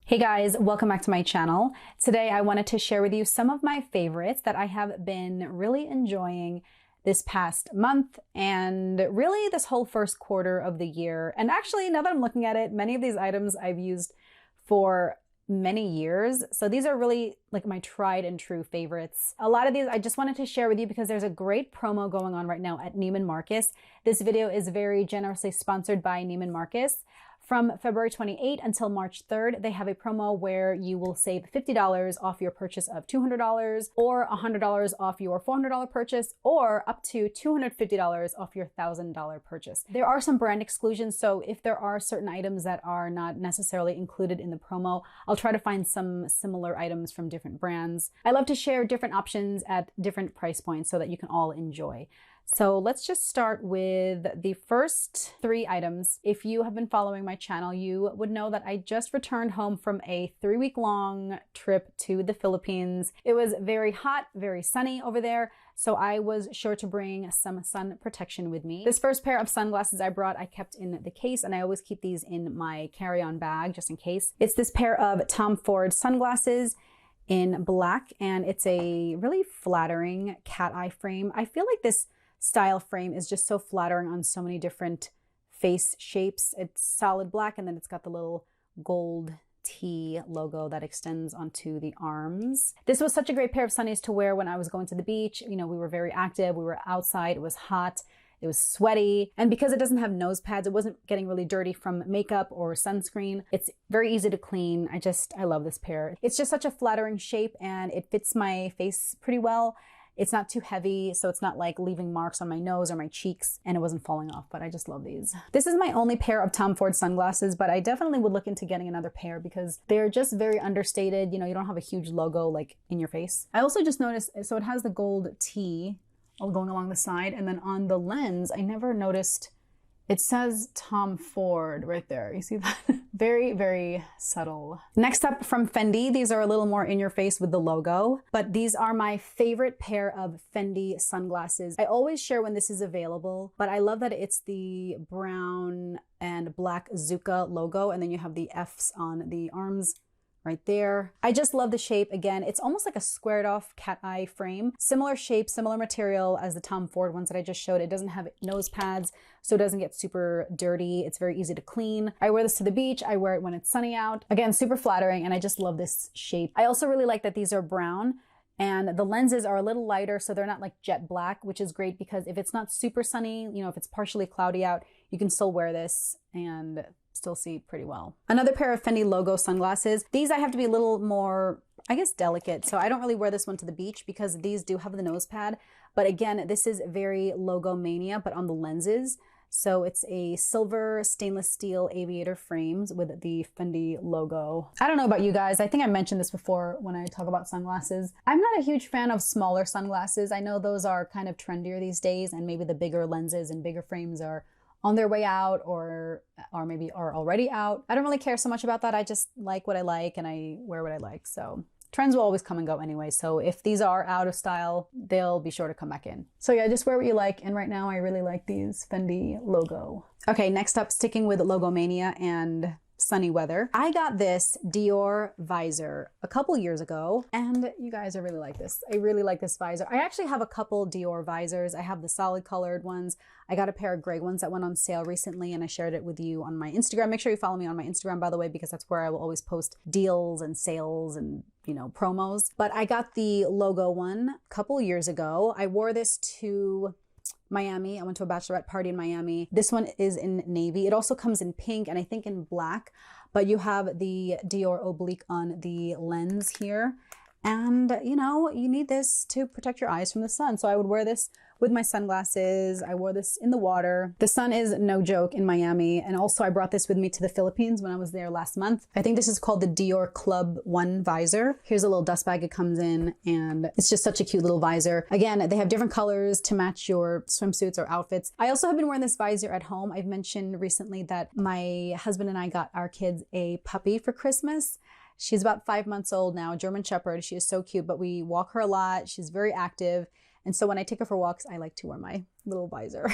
Hey guys, welcome back to my channel. Today I wanted to share with you some of my favorites that I have been really enjoying this past month and really this whole first quarter of the year. And actually, now that I'm looking at it, many of these items I've used for many years. So these are really like my tried and true favorites. A lot of these I just wanted to share with you because there's a great promo going on right now at Neiman Marcus. This video is very generously sponsored by Neiman Marcus. From February 28th until March 3rd, they have a promo where you will save $50 off your purchase of $200 or $100 off your $400 purchase or up to $250 off your $1,000 purchase. There are some brand exclusions, so if there are certain items that are not necessarily included in the promo, I'll try to find some similar items from different brands. I love to share different options at different price points so that you can all enjoy. So let's just start with the first three items. If you have been following my channel, you would know that I just returned home from a 3-week-long trip to the Philippines. It was very hot, very sunny over there, so I was sure to bring some sun protection with me. This first pair of sunglasses I brought, I kept in the case, and I always keep these in my carry-on bag just in case. It's this pair of Tom Ford sunglasses in black, and it's a really flattering cat eye frame. I feel like this style frame is just so flattering on so many different face shapes. It's solid black, and then it's got the little gold T logo that extends onto the arms. This was such a great pair of sunnies to wear when I was going to the beach. You know, we were very active, we were outside, it was hot, it was sweaty, and because it doesn't have nose pads, it wasn't getting really dirty from makeup or sunscreen. It's very easy to clean. I love this pair. It's just such a flattering shape, and it fits my face pretty well. It's not too heavy, so it's not like leaving marks on my nose or my cheeks, and it wasn't falling off, but I just love these. This is my only pair of Tom Ford sunglasses, but I definitely would look into getting another pair because they're just very understated. You know, you don't have a huge logo like in your face. I also just noticed, so it has the gold T all going along the side, and then on the lens, I never noticed, it says Tom Ford right there. You see that? Very, very subtle. Next up from Fendi, these are a little more in your face with the logo, but these are my favorite pair of Fendi sunglasses. I always share when this is available, but I love that it's the brown and black Zuka logo, and then you have the Fs on the arms right there. I just love the shape. Again, it's almost like a squared off cat eye frame. Similar shape, similar material as the Tom Ford ones that I just showed. It doesn't have nose pads, so it doesn't get super dirty. It's very easy to clean. I wear this to the beach. I wear it when it's sunny out. Again, super flattering, and I just love this shape. I also really like that these are brown, and the lenses are a little lighter, so they're not like jet black, which is great because if it's not super sunny, you know, if it's partially cloudy out, you can still wear this and still see pretty well. Another pair of Fendi logo sunglasses. These I have to be a little more, I guess, delicate. So I don't really wear this one to the beach because these do have the nose pad. But again, this is very logo mania, but on the lenses. So it's a silver stainless steel aviator frames with the Fendi logo. I don't know about you guys. I think I mentioned this before when I talk about sunglasses. I'm not a huge fan of smaller sunglasses. I know those are kind of trendier these days, and maybe the bigger lenses and bigger frames are on their way out or maybe are already out. I don't really care so much about that. I just like what I like and I wear what I like. So trends will always come and go anyway. So if these are out of style, they'll be sure to come back in. So yeah, just wear what you like. And right now I really like these Fendi logo. Okay, next up, sticking with logo mania and sunny weather. I got this Dior visor a couple years ago, and you guys are really like this. I really like this visor. I actually have a couple Dior visors. I have the solid colored ones. I got a pair of gray ones that went on sale recently, and I shared it with you on my Instagram. Make sure you follow me on my Instagram, by the way, because that's where I will always post deals and sales and, you know, promos. But I got the logo one a couple years ago. I wore this to Miami. I went to a bachelorette party in Miami. This one is in navy. It also comes in pink and I think in black, but you have the Dior oblique on the lens here. And you know, you need this to protect your eyes from the sun. So I would wear this with my sunglasses. I wore this in the water. The sun is no joke in Miami. And also I brought this with me to the Philippines when I was there last month. I think this is called the Dior Club 1 visor. Here's a little dust bag it comes in, and it's just such a cute little visor. Again, they have different colors to match your swimsuits or outfits. I also have been wearing this visor at home. I've mentioned recently that my husband and I got our kids a puppy for Christmas. She's about 5 months old now, a German Shepherd. She is so cute, but we walk her a lot. She's very active. And so when I take her for walks, I like to wear my little visor.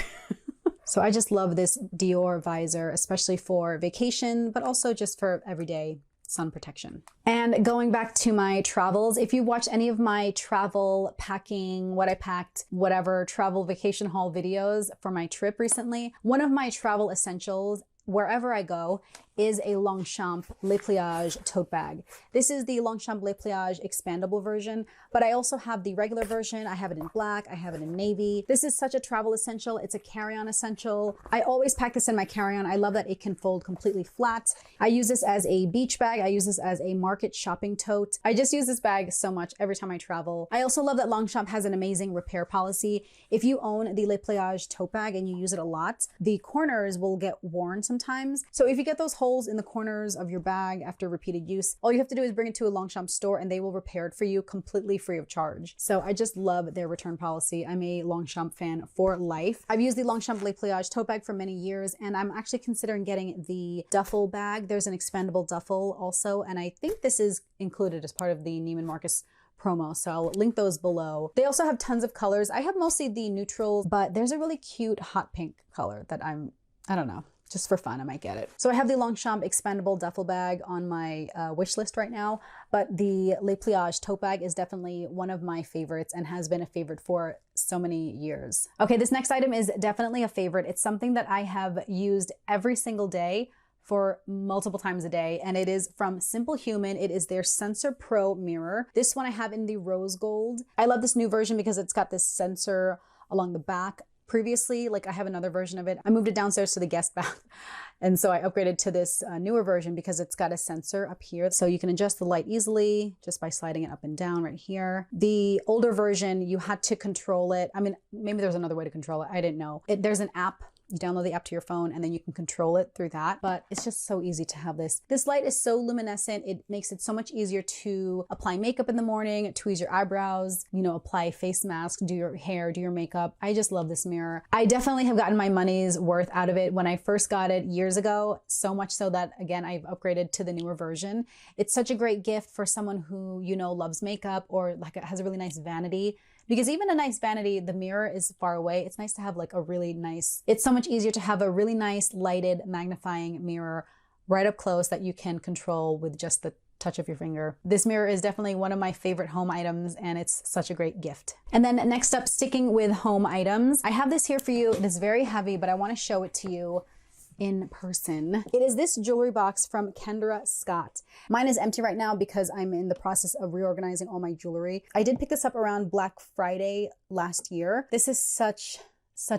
So I just love this Dior visor, especially for vacation, but also just for everyday sun protection. And going back to my travels, if you watch any of my travel packing, what I packed, whatever travel vacation haul videos for my trip recently, one of my travel essentials wherever I go is a Longchamp Les Pliages tote bag. This is the Longchamp Les Pliages expandable version, but I also have the regular version. I have it in black, I have it in navy. This is such a travel essential. It's a carry-on essential. I always pack this in my carry-on. I love that it can fold completely flat. I use this as a beach bag. I use this as a market shopping tote. I just use this bag so much every time I travel. I also love that Longchamp has an amazing repair policy. If you own the Les Pliages tote bag and you use it a lot, the corners will get worn sometimes. So if you get those holes in the corners of your bag after repeated use, all you have to do is bring it to a Longchamp store and they will repair it for you completely free of charge. So I just love their return policy. I'm a Longchamp fan for life. I've used the Longchamp Les Pliages tote bag for many years, and I'm actually considering getting the duffel bag. There's an expandable duffel also, and I think this is included as part of the Neiman Marcus promo, so I'll link those below. They also have tons of colors. I have mostly the neutrals, but there's a really cute hot pink color that I don't know, just for fun, I might get it. So I have the Longchamp expandable duffel bag on my wish list right now, but the Les Pliages tote bag is definitely one of my favorites and has been a favorite for so many years. Okay, this next item is definitely a favorite. It's something that I have used every single day for multiple times a day, and it is from Simple Human. It is their Sensor Pro mirror. This one I have in the rose gold. I love this new version because it's got this sensor along the back. Previously, like I have another version of it. I moved it downstairs to the guest bath. And so I upgraded to this newer version because it's got a sensor up here. So you can adjust the light easily just by sliding it up and down right here. The older version, you had to control it. I mean, maybe there's another way to control it. I didn't know. There's an app. You download the app to your phone and then you can control it through that. But it's just so easy to have this. This light is so luminescent. It makes it so much easier to apply makeup in the morning, tweeze your eyebrows, you know, apply face mask, do your hair, do your makeup. I just love this mirror. I definitely have gotten my money's worth out of it when I first got it years ago. So much so that, again, I've upgraded to the newer version. It's such a great gift for someone who, you know, loves makeup or like has a really nice vanity. Because even a nice vanity, the mirror is far away. It's nice to have like a really nice, it's so much easier to have a really nice lighted magnifying mirror right up close that you can control with just the touch of your finger. This mirror is definitely one of my favorite home items and it's such a great gift. And then next up, sticking with home items, I have this here for you. It is very heavy, but I want to show it to you in person. It is this jewelry box from Kendra Scott. Mine is empty right now because I'm in the process of reorganizing all my jewelry. I did pick this up around Black Friday last year. This is such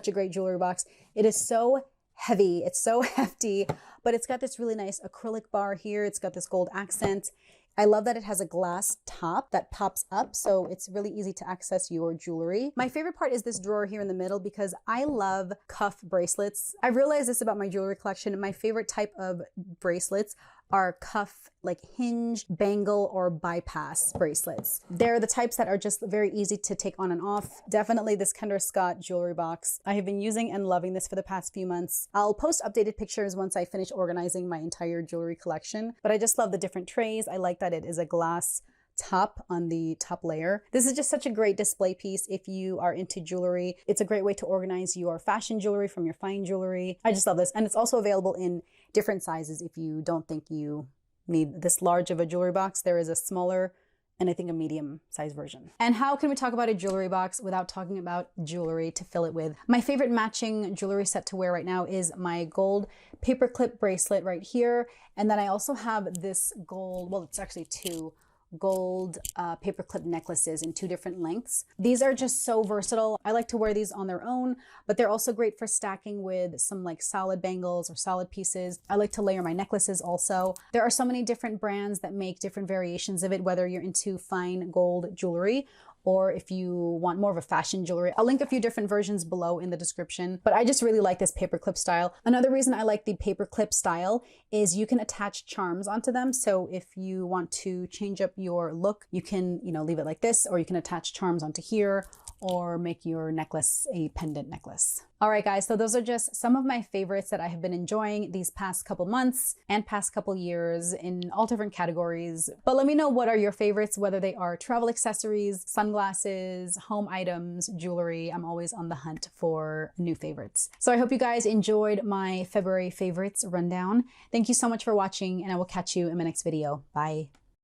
a great jewelry box. It is so heavy, it's so hefty, but it's got this really nice acrylic bar here. It's got this gold accent. I love that it has a glass top that pops up, so it's really easy to access your jewelry. My favorite part is this drawer here in the middle because I love cuff bracelets. I've realized this about my jewelry collection. My favorite type of bracelets are cuff, like hinge, bangle, or bypass bracelets. They're the types that are just very easy to take on and off. Definitely this Kendra Scott jewelry box. I have been using and loving this for the past few months. I'll post updated pictures once I finish organizing my entire jewelry collection, but I just love the different trays. I like that it is a glass top on the top layer. This is just such a great display piece if you are into jewelry. It's a great way to organize your fashion jewelry from your fine jewelry. I just love this. And it's also available in different sizes if you don't think you need this large of a jewelry box. There is a smaller and I think a medium size version. And how can we talk about a jewelry box without talking about jewelry to fill it with? My favorite matching jewelry set to wear right now is my gold paperclip bracelet right here. And then I also have this gold, well, it's actually two gold paperclip necklaces in 2 different lengths. These are just so versatile. I like to wear these on their own, but they're also great for stacking with some like solid bangles or solid pieces. I like to layer my necklaces also. There are so many different brands that make different variations of it, whether you're into fine gold jewelry or if you want more of a fashion jewelry. I'll link a few different versions below in the description, but I just really like this paperclip style. Another reason I like the paperclip style is you can attach charms onto them. So if you want to change up your look, you can, you know, leave it like this, or you can attach charms onto here, or make your necklace a pendant necklace. All right, guys, so those are just some of my favorites that I have been enjoying these past couple months and past couple years in all different categories. But let me know, what are your favorites, whether they are travel accessories, sunglasses, home items, jewelry. I'm always on the hunt for new favorites. So I hope you guys enjoyed my February favorites rundown. Thank you so much for watching, and I will catch you in my next video. Bye.